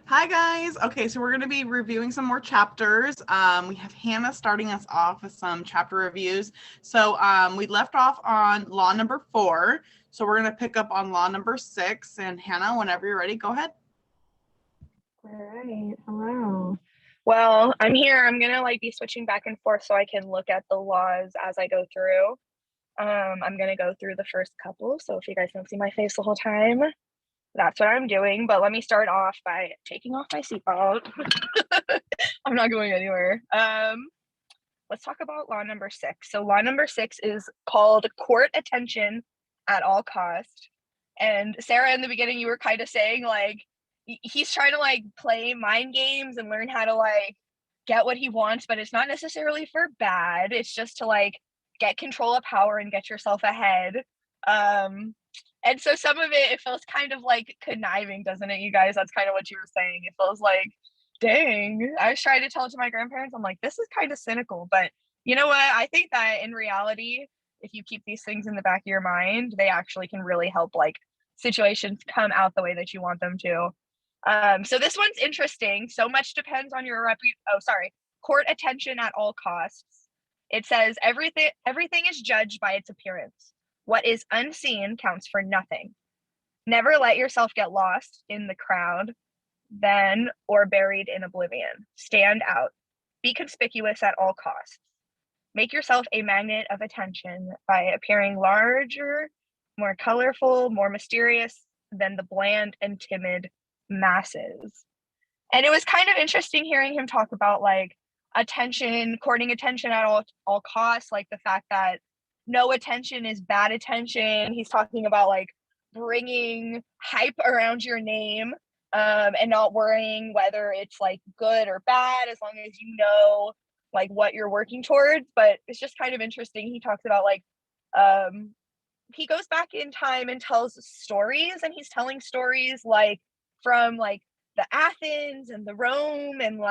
Hi guys. Okay, so we're going to be reviewing some more chapters. We have Hannah starting us off with some chapter reviews. So we left off on law number 4. So we're going to pick up on law number 6. And Hannah, whenever you're ready, go ahead. All right. Hello. Well, I'm here. I'm gonna be switching back and forth so I can look at the laws as I go through. I'm gonna go through the first couple. So if you guys don't see my face the whole time, that's what I'm doing. But let me start off by taking off my seatbelt. I'm not going anywhere. Let's talk about law number 6. So law number 6 is called court attention at all cost. And Sarah, in the beginning, you were kind of saying he's trying to play mind games and learn how to get what he wants, but it's not necessarily for bad. It's just to get control of power and get yourself ahead. And so some of it feels kind of conniving, doesn't it, you guys? That's kind of what you were saying. It feels like, dang, I was trying to tell it to my grandparents. I'm like, this is kind of cynical, but you know what? I think that in reality, if you keep these things in the back of your mind, they actually can really help situations come out the way that you want them to. So this one's interesting. So much depends on your court attention at all costs. It says everything is judged by its appearance. What is unseen counts for nothing. Never let yourself get lost in the crowd, then or buried in oblivion. Stand out. Be conspicuous at all costs. Make yourself a magnet of attention by appearing larger, more colorful, more mysterious than the bland and timid masses. And it was kind of interesting hearing him talk about attention, courting attention at all costs, the fact that no attention is bad attention. He's talking about bringing hype around your name, and not worrying whether it's good or bad, as long as you know what you're working towards. But it's just kind of interesting. He talks about he goes back in time and tells stories, and he's telling stories from the Athens and the Rome, and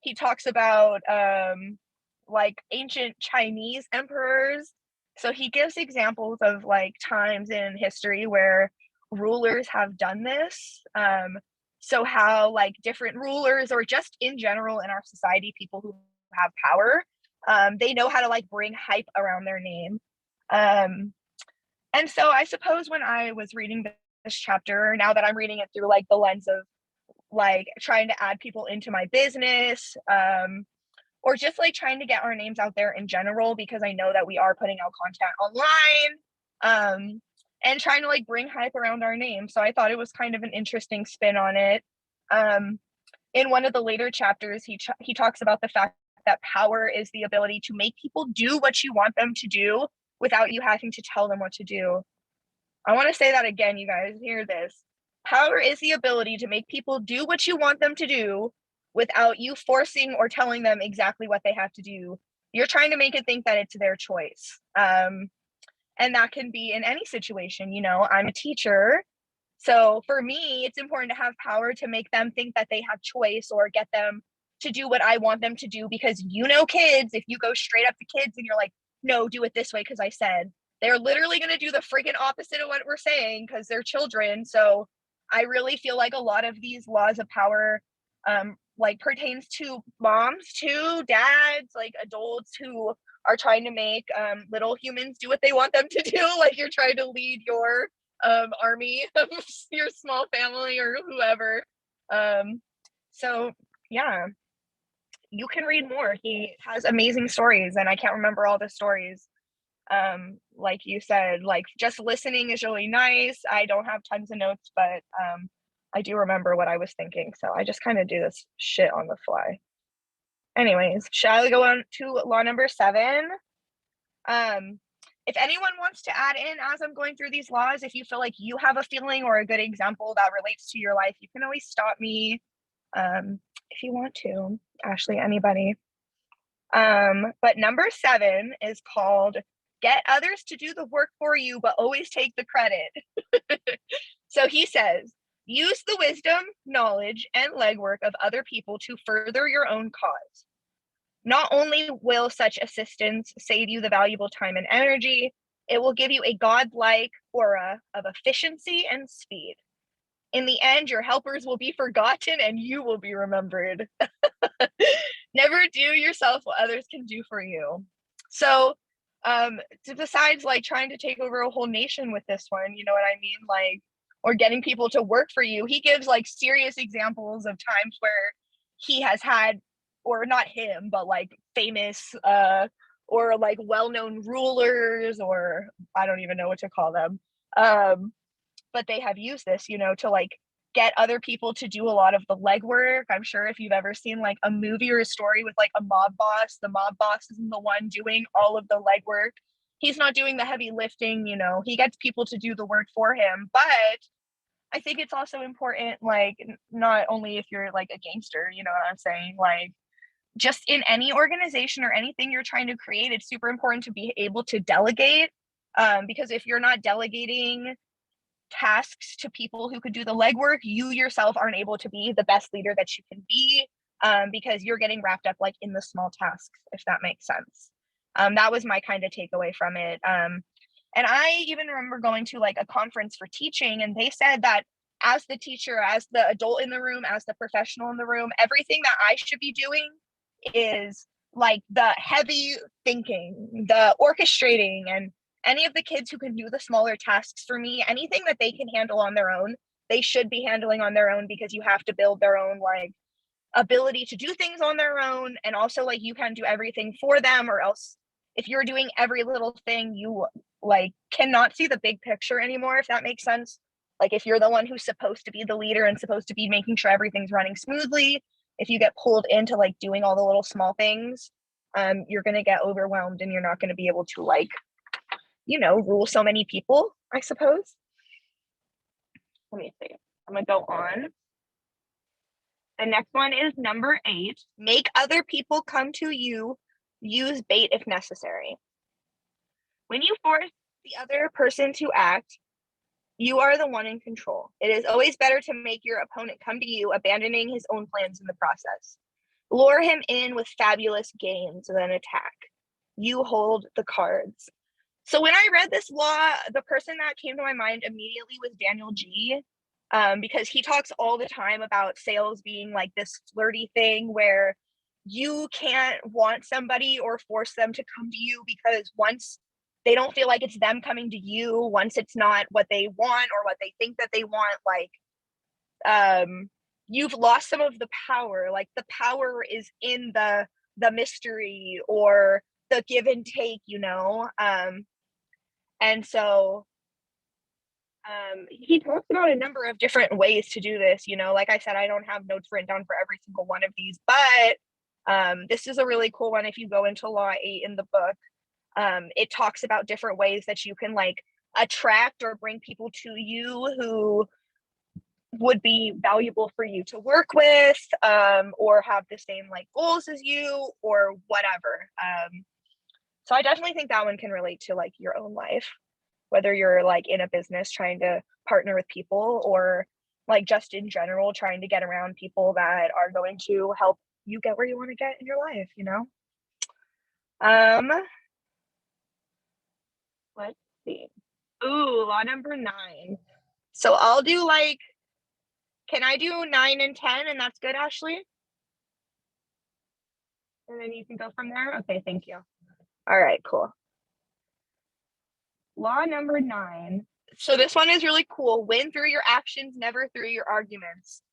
he talks about ancient Chinese emperors. So he gives examples of times in history where rulers have done this. So how different rulers, or just in general in our society, people who have power, they know how to bring hype around their name. And so I suppose when I was reading this chapter, now that I'm reading it through the lens of trying to add people into my business, or just trying to get our names out there in general, because I know that we are putting out content online, and trying to bring hype around our name. So I thought it was kind of an interesting spin on it. In one of the later chapters, he talks about the fact that power is the ability to make people do what you want them to do without you having to tell them what to do. I want to say that again, you guys. Hear this. Power is the ability to make people do what you want them to do without you forcing or telling them exactly what they have to do. You're trying to make it think that it's their choice. And that can be in any situation. I'm a teacher. So for me, it's important to have power to make them think that they have choice, or get them to do what I want them to do. Because kids, if you go straight up to kids and you're like, no, do it this way because I said, they're literally going to do the freaking opposite of what we're saying because they're children. So I really feel like a lot of these laws of power pertains to moms too, dads, adults who are trying to make little humans do what they want them to do. You're trying to lead your army of your small family or whoever. So yeah, you can read more. He has amazing stories, and I can't remember all the stories. Like you said, just listening is really nice. I don't have tons of notes, but I do remember what I was thinking. So I just kind of do this shit on the fly. Anyways, shall we go on to law number 7? If anyone wants to add in as I'm going through these laws, if you feel like you have a feeling or a good example that relates to your life, you can always stop me if you want to. Ashley, anybody. But number 7 is called get others to do the work for you, but always take the credit. So he says, use the wisdom, knowledge, and legwork of other people to further your own cause. Not only will such assistance save you the valuable time and energy, it will give you a godlike aura of efficiency and speed. In the end, your helpers will be forgotten and you will be remembered. Never do yourself what others can do for you. So besides like trying to take over a whole nation with this one, you know what I mean? Like, or getting people to work for you, he gives like serious examples of times where he has had, or not him, but like famous or like well-known rulers, or I don't even know what to call them. But they have used this, you know, to like get other people to do a lot of the legwork. I'm sure if you've ever seen like a movie or a story with like a mob boss, the mob boss is the one doing all of the legwork. He's not doing the heavy lifting, you know, he gets people to do the work for him. But I think it's also important, like, not only if you're like a gangster, you know what I'm saying? Like, just in any organization or anything you're trying to create, it's super important to be able to delegate. Because if you're not delegating tasks to people who could do the legwork, you yourself aren't able to be the best leader that you can be, because you're getting wrapped up like in the small tasks, if that makes sense. That was my kind of takeaway from it. And I even remember going to like a conference for teaching, and they said that as the teacher, as the adult in the room, as the professional in the room, everything that I should be doing is like the heavy thinking, the orchestrating, and any of the kids who can do the smaller tasks for me, anything that they can handle on their own, they should be handling on their own, because you have to build their own like ability to do things on their own. And also like you can't do everything for them, or else if you're doing every little thing, you like cannot see the big picture anymore, if that makes sense. Like if you're the one who's supposed to be the leader and supposed to be making sure everything's running smoothly, if you get pulled into like doing all the little small things, you're going to get overwhelmed and you're not going to be able to like, you know, rule so many people, I suppose. Let me see. I'm going to go on. The next one is number 8. Make other people come to you. Use bait if necessary. When you force the other person to act, you are the one in control. It is always better to make your opponent come to you, abandoning his own plans in the process. Lure him in with fabulous games, then attack. You hold the cards. So when I read this law, the person that came to my mind immediately was Daniel G. Because he talks all the time about sales being like this flirty thing where you can't want somebody or force them to come to you, because once they don't feel like it's them coming to you, once it's not what they want or what they think that they want, like you've lost some of the power. Like the power is in the mystery or the give and take, you know. And so he talks about a number of different ways to do this, you know. Like I said, I don't have notes written down for every single one of these, but this is a really cool one. If you go into Law 8 in the book, it talks about different ways that you can like attract or bring people to you who would be valuable for you to work with, or have the same like goals as you or whatever. So I definitely think that one can relate to like your own life, whether you're like in a business trying to partner with people, or like just in general trying to get around people that are going to help you get where you want to get in your life, you know. Let's see. Ooh, law number 9. So I'll do like, can I do 9 and 10 and that's good, Ashley? And then you can go from there. Okay, thank you. All right, cool. Law number 9. So this one is really cool. Win through your actions, never through your arguments.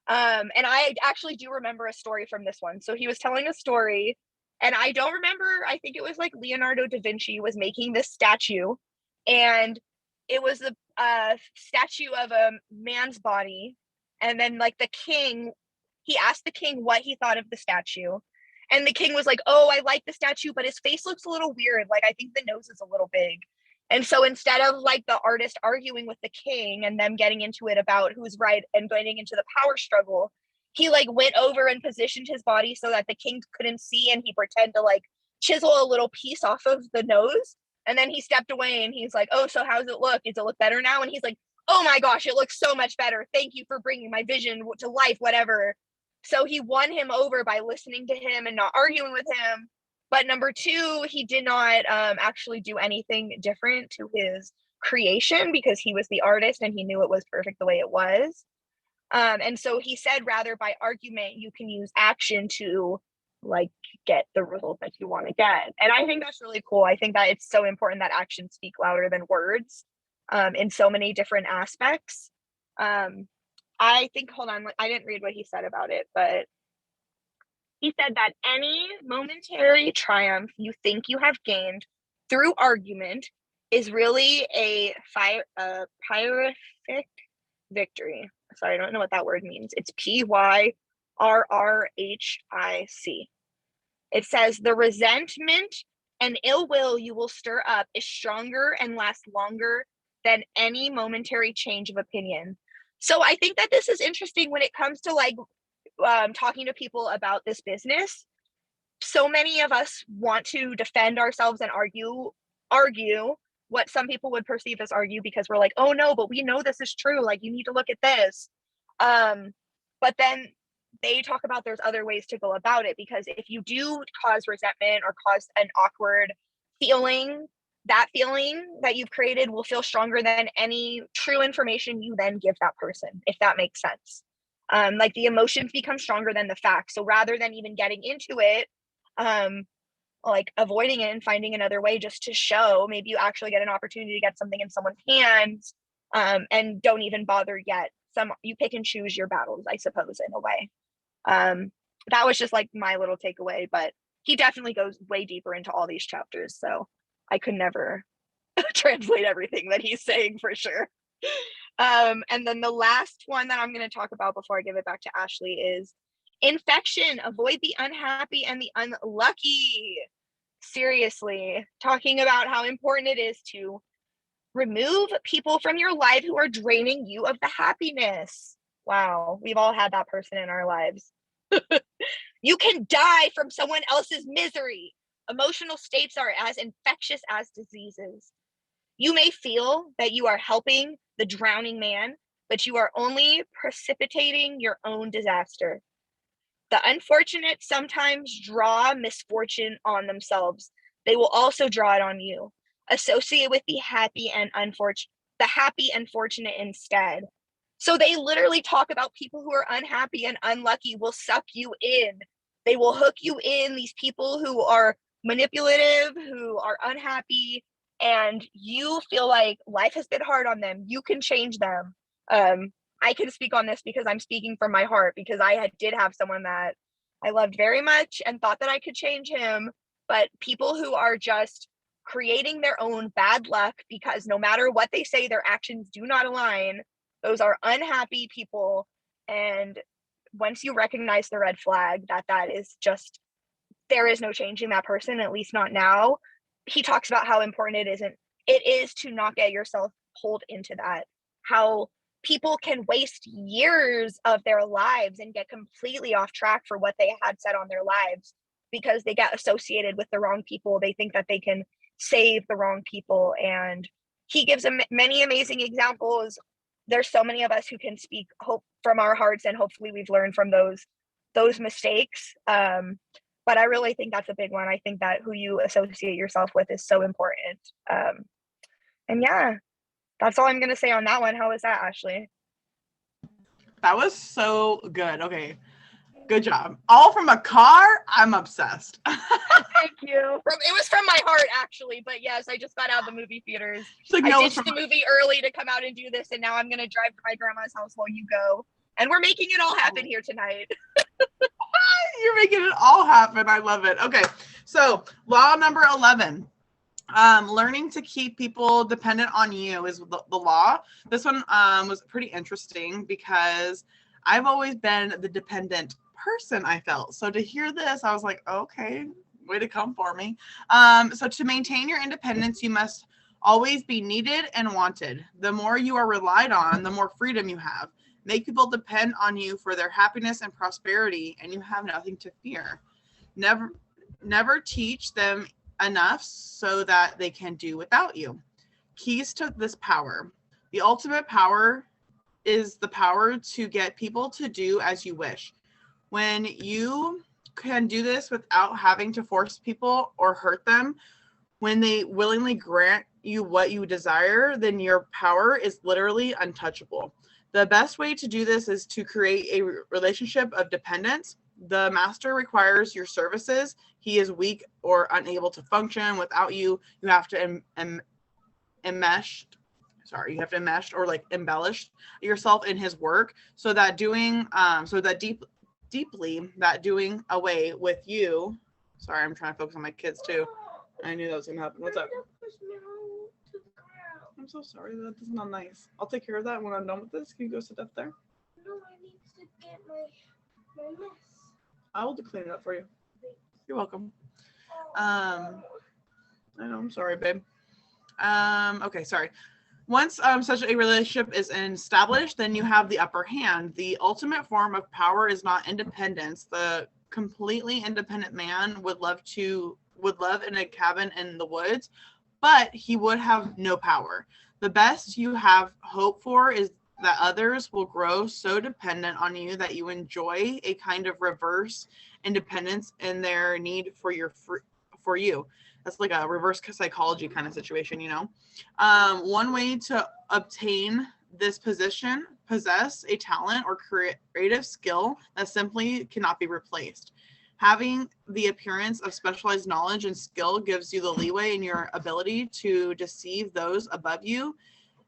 And I actually do remember a story from this one. So he was telling a story, and I don't remember, I think it was like Leonardo da Vinci was making this statue, and it was a statue of a man's body. And then like the king, he asked the king what he thought of the statue. And the king was like, oh, I like the statue, but his face looks a little weird. Like, I think the nose is a little big. And so instead of like the artist arguing with the king and them getting into it about who's right and getting into the power struggle, he like went over and positioned his body so that the king couldn't see, and he pretended to like chisel a little piece off of the nose. And then he stepped away and he's like, oh, so how's it look? Does it look better now? And he's like, oh my gosh, it looks so much better. Thank you for bringing my vision to life, whatever. So he won him over by listening to him and not arguing with him. But number 2, he did not actually do anything different to his creation, because he was the artist and he knew it was perfect the way it was. And so he said, rather by argument, you can use action to like get the result that you want to get. And I think that's really cool. I think that it's so important that actions speak louder than words in so many different aspects. I think, hold on, I didn't read what he said about it, but he said that any momentary triumph you think you have gained through argument is really a pyrrhic victory. Sorry, I don't know what that word means. It's Pyrrhic. It says the resentment and ill will you will stir up is stronger and lasts longer than any momentary change of opinion. So I think that this is interesting when it comes to like talking to people about this business. So many of us want to defend ourselves and argue what some people would perceive as argue, because we're like, oh no, but we know this is true. Like, you need to look at this. But then they talk about there's other ways to go about it, because if you do cause resentment or cause an awkward feeling, that feeling that you've created will feel stronger than any true information you then give that person, if that makes sense. Like the emotions become stronger than the facts. So rather than even getting into it, like avoiding it and finding another way just to show, maybe you actually get an opportunity to get something in someone's hands, and don't even bother yet. You pick and choose your battles, I suppose, in a way. That was just like my little takeaway, but he definitely goes way deeper into all these chapters, so I could never translate everything that he's saying for sure. And then the last one that I'm going to talk about before I give it back to Ashley is infection. Avoid the unhappy and the unlucky. Seriously, talking about how important it is to remove people from your life who are draining you of the happiness. Wow, we've all had that person in our lives. You can die from someone else's misery. Emotional states are as infectious as diseases. You may feel that you are helping the drowning man, but you are only precipitating your own disaster. The unfortunate sometimes draw misfortune on themselves. They will also draw it on you. Associate with the happy and fortunate instead. So they literally talk about people who are unhappy and unlucky will suck you in. They will hook you in. These people who are manipulative, who are unhappy, and you feel like life has been hard on them. You can change them. I can speak on this because I'm speaking from my heart, because I did have someone that I loved very much and thought that I could change him. But people who are just creating their own bad luck because no matter what they say, their actions do not align, those are unhappy people. And once you recognize the red flag, that is just, there is no changing that person, at least not now. He talks about how important it is to not get yourself pulled into that. How people can waste years of their lives and get completely off track for what they had set on their lives because they get associated with the wrong people. They think that they can save the wrong people. And he gives many amazing examples. There's so many of us who can speak hope from our hearts, and hopefully we've learned from those mistakes. But I really think that's a big one. I think that who you associate yourself with is so important. And yeah, that's all I'm going to say on that one. How was that, Ashley? That was so good. Okay. Good job. All from a car? I'm obsessed. Thank you. It was from my heart, actually. But yes, I just got out of the movie theaters. Like, no, I ditched the movie early to come out and do this, and now I'm going to drive to my grandma's house while you go. And we're making it all happen here tonight. You're making it all happen. I love it. Okay. So law number 11. Learning to keep people dependent on you is the law. This one was pretty interesting because I've always been the dependent person, I felt. So to hear this, I was like, okay, way to come for me. So to maintain your independence, you must always be needed and wanted. The more you are relied on, the more freedom you have. Make people depend on you for their happiness and prosperity, and you have nothing to fear. Never teach them enough so that they can do without you. Keys to this power. The ultimate power is the power to get people to do as you wish. When you can do this without having to force people or hurt them, when they willingly grant you what you desire, then your power is literally untouchable. The best way to do this is to create a relationship of dependence. The master requires your services. He is weak or unable to function without you. You have to enmesh or like embellish yourself in his work, so that doing deeply that doing away with you. Sorry, I'm trying to focus on my kids too. I knew that was gonna happen. What's up? I'm so sorry. That doesn't sound nice. I'll take care of that when I'm done with this. Can you go sit up there? No, I need to get my mess. I will clean it up for you. You're welcome. I know. I'm sorry, babe. Okay, sorry. Once such a relationship is established, then you have the upper hand. The ultimate form of power is not independence. The completely independent man would love in a cabin in the woods, but he would have no power. The best you have hope for is that others will grow so dependent on you that you enjoy a kind of reverse independence in their need for you. That's like a reverse psychology kind of situation, you know. One way to obtain this position, possess a talent or creative skill that simply cannot be replaced. Having the appearance of specialized knowledge and skill gives you the leeway in your ability to deceive those above you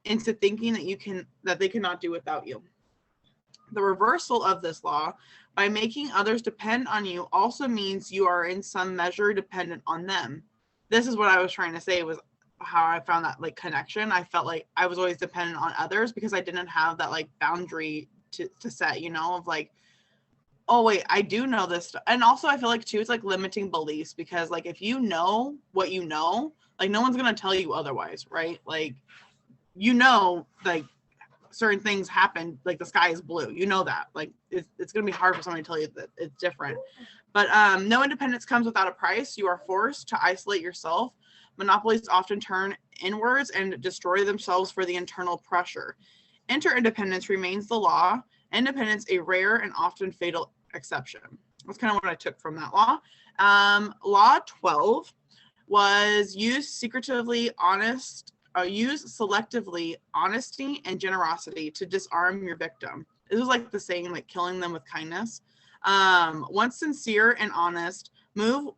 into thinking that they cannot do without you. The reversal of this law, by making others depend on you, also means you are in some measure dependent on them. This is what I was trying to say, was how I found that like connection. I felt like I was always dependent on others because I didn't have that like boundary to set, you know, of like, oh wait, I do know this stuff. And also I feel like too, it's like limiting beliefs, because like if you know what you know, like no one's gonna tell you otherwise, right? Like, you know, like certain things happen, like the sky is blue, you know that, like it's gonna be hard for somebody to tell you that it's different. But no interdependence comes without a price. You are forced to isolate yourself. Monopolies often turn inwards and destroy themselves for the internal pressure. Interdependence remains the law. Independence a rare and often fatal exception. That's kind of what I took from that law. Law 12 was use selectively honesty and generosity to disarm your victim. This was like the saying, like killing them with kindness. Once sincere and honest, move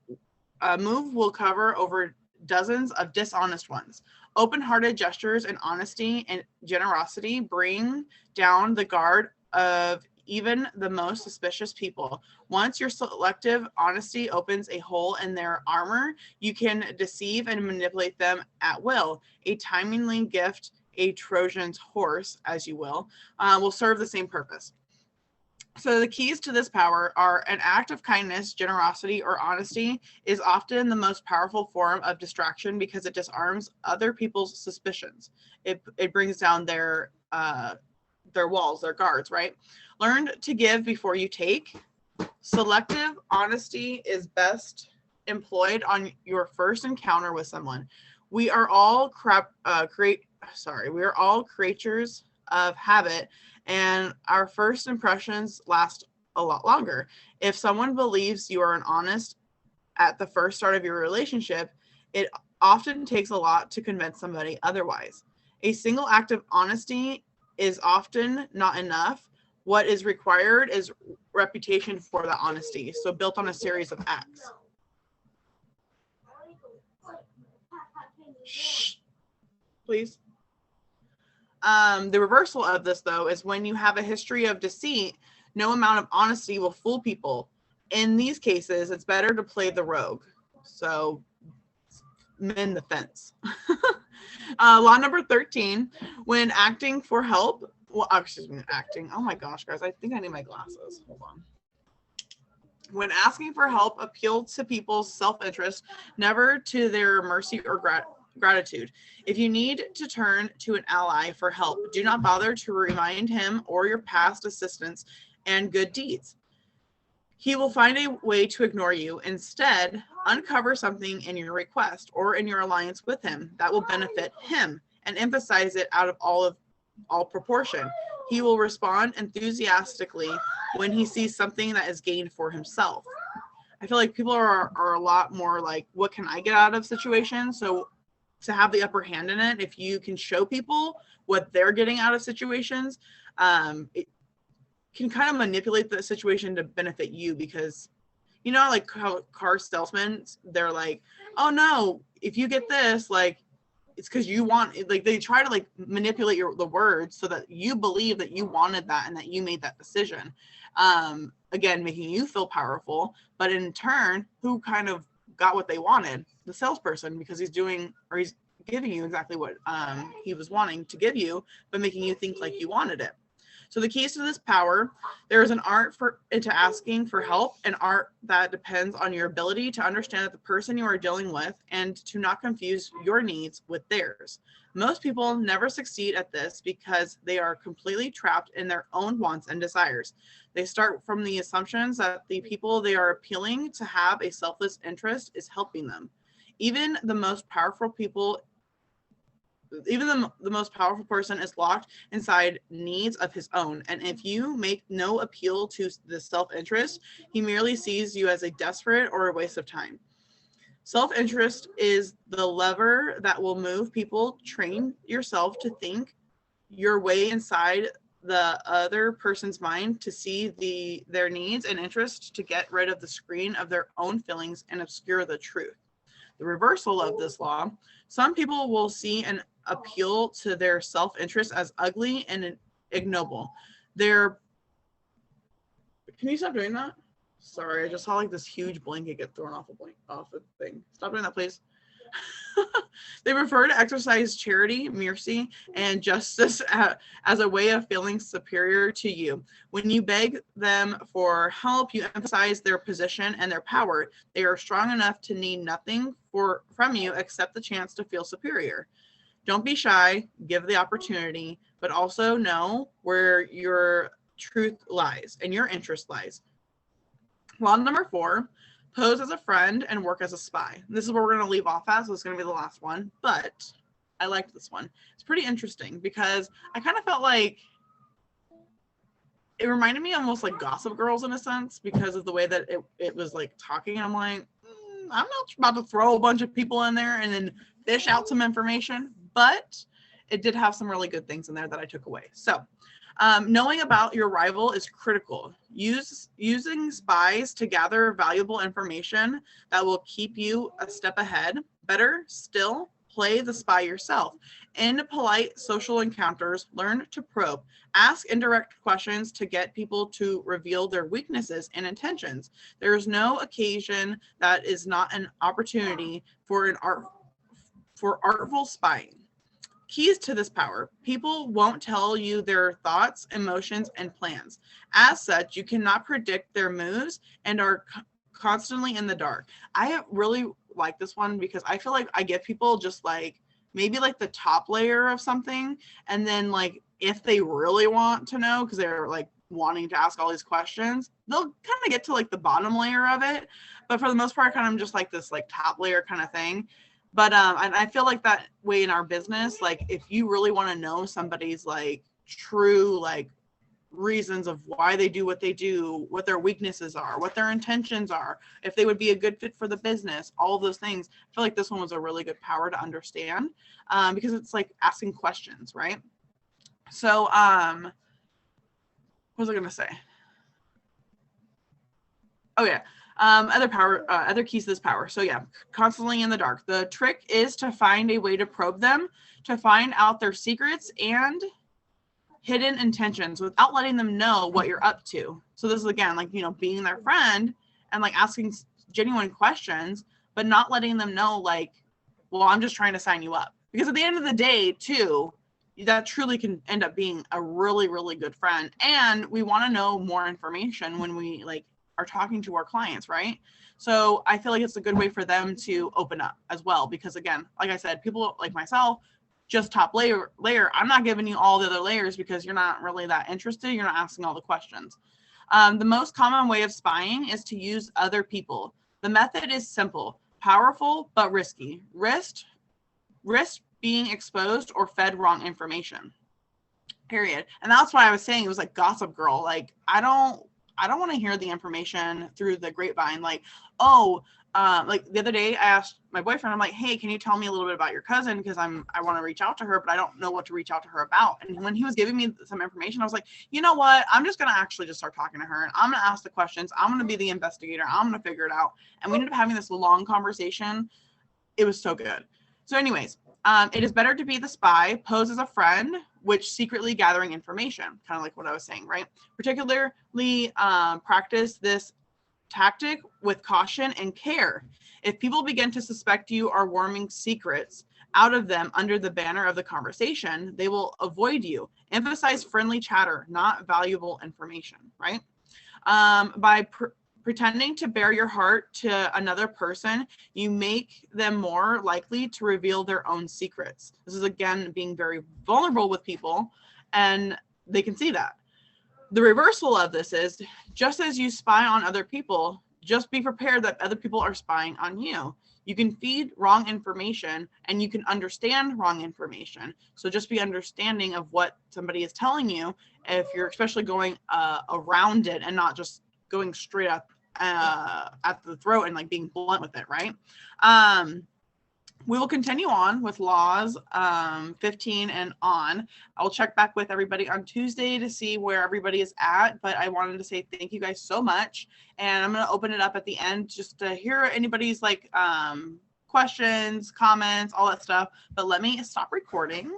will cover over dozens of dishonest ones. Open-hearted gestures and honesty and generosity bring down the guard of even the most suspicious people. Once your selective honesty opens a hole in their armor, you can deceive and manipulate them at will. A timely gift, a Trojan's horse, as you will serve the same purpose. So the keys to this power are an act of kindness, generosity, or honesty is often the most powerful form of distraction because it disarms other people's suspicions. It brings down their walls, their guards, right? Learn to give before you take. Selective honesty is best employed on your first encounter with someone. We are all creatures of habit, and our first impressions last a lot longer. If someone believes you are honest at the first start of your relationship, it often takes a lot to convince somebody otherwise. A single act of honesty is often not enough. What is required is reputation for the honesty, so built on a series of acts. Shh, please. The reversal of this, though, is when you have a history of deceit, no amount of honesty will fool people. In these cases, it's better to play the rogue. So, mend the fence. Law number 13, when acting for help, acting. Oh my gosh, guys, I think I need my glasses. Hold on. When asking for help, appeal to people's self-interest, never to their mercy or gratitude. If you need to turn to an ally for help, do not bother to remind him or your past assistance and good deeds. He will find a way to ignore you. Instead, uncover something in your request or in your alliance with him that will benefit him and emphasize it out of all proportion. He will respond enthusiastically when he sees something that is gained for himself. I feel like people are a lot more like, what can I get out of situations? So to have the upper hand in it, if you can show people what they're getting out of situations, it can kind of manipulate the situation to benefit you, because you know, like how car salesmen, they're like, oh no, if you get this, like, it's because you want it. Like, they try to like manipulate the words so that you believe that you wanted that and that you made that decision. Again, making you feel powerful, but in turn, who kind of got what they wanted? The salesperson, because he's giving you exactly what he was wanting to give you, but making you think like you wanted it. So the keys to this power, there is an art into asking for help, an art that depends on your ability to understand that the person you are dealing with and to not confuse your needs with theirs. Most people never succeed at this because they are completely trapped in their own wants and desires. They start from the assumptions that the people they are appealing to have a selfless interest is helping them. Even the most powerful person is locked inside needs of his own. And if you make no appeal to the self-interest, he merely sees you as a desperate or a waste of time. Self-interest is the lever that will move people. Train yourself to think your way inside the other person's mind, to see their needs and interests, to get rid of the screen of their own feelings and obscure the truth. The reversal of this law, some people will see an appeal to their self-interest as ugly and ignoble. Can you stop doing that? Sorry, I just saw like this huge blanket get thrown off a thing. Stop doing that, please. They prefer to exercise charity, mercy, and justice as a way of feeling superior to you. When you beg them for help, you emphasize their position and their power. They are strong enough to need nothing from you except the chance to feel superior. Don't be shy, give the opportunity, but also know where your truth lies and your interest lies. Law number 4, pose as a friend and work as a spy. This is where we're going to leave off at, so it's going to be the last one, but I liked this one. It's pretty interesting because I kind of felt like it reminded me almost like Gossip Girls in a sense, because of the way that it was like talking. I'm like, I'm not about to throw a bunch of people in there and then fish out some information, but it did have some really good things in there that I took away. So knowing about your rival is critical. Using spies to gather valuable information that will keep you a step ahead. Better still, play the spy yourself. In polite social encounters, learn to probe. Ask indirect questions to get people to reveal their weaknesses and intentions. There is no occasion that is not an opportunity for artful spying. Keys to this power. People won't tell you their thoughts, emotions, and plans. As such, you cannot predict their moves and are constantly in the dark. I really like this one because I feel like I give people just like maybe like the top layer of something, and then like if they really want to know, because they're like wanting to ask all these questions, they'll kind of get to like the bottom layer of it. But for the most part, kind of just like this like top layer kind of thing. But and I feel like that way in our business, like if you really want to know somebody's like true like reasons of why they do what they do, what their weaknesses are, what their intentions are, if they would be a good fit for the business, all of those things, I feel like this one was a really good power to understand, because it's like asking questions, right? So what was I gonna say? Oh yeah. Other keys to this power. So yeah, constantly in the dark. The trick is to find a way to probe them, to find out their secrets and hidden intentions without letting them know what you're up to. So this is again, like, you know, being their friend and like asking genuine questions, but not letting them know like, well, I'm just trying to sign you up. Because at the end of the day too, that truly can end up being a really, really good friend. And we want to know more information when we like are talking to our clients, right? So I feel like it's a good way for them to open up as well, because again, like I said, people like myself, just top layer, I'm not giving you all the other layers because you're not really that interested. You're not asking all the questions. The most common way of spying is to use other people. The method is simple, powerful, but risky. Risk being exposed or fed wrong information, period. And that's why I was saying it was like Gossip Girl. Like, I don't I don't want to hear the information through the grapevine. Like, oh, like the other day I asked my boyfriend, I'm like, hey, can you tell me a little bit about your cousin? Because I want to reach out to her, but I don't know what to reach out to her about. And when he was giving me some information, I was like, you know what? I'm just going to actually just start talking to her, and I'm going to ask the questions. I'm going to be the investigator. I'm going to figure it out. And we ended up having this long conversation. It was so good. So anyways, it is better to be the spy, pose as a friend, which secretly gathering information, kind of like what I was saying, right? Particularly practice this tactic with caution and care. If people begin to suspect you are worming secrets out of them under the banner of the conversation, they will avoid you. Emphasize friendly chatter, not valuable information, right? By pretending to bare your heart to another person, you make them more likely to reveal their own secrets. This is, again, being very vulnerable with people, and they can see that. The reversal of this is, just as you spy on other people, just be prepared that other people are spying on you. You can feed wrong information and you can understand wrong information. So just be understanding of what somebody is telling you, if you're especially going around it and not just going straight up at the throat and like being blunt with it, right? We will continue on with laws 15 and on. I'll check back with everybody on Tuesday to see where everybody is at, but I wanted to say thank you guys so much. And I'm going to open it up at the end just to hear anybody's like questions, comments, all that stuff. But let me stop recording.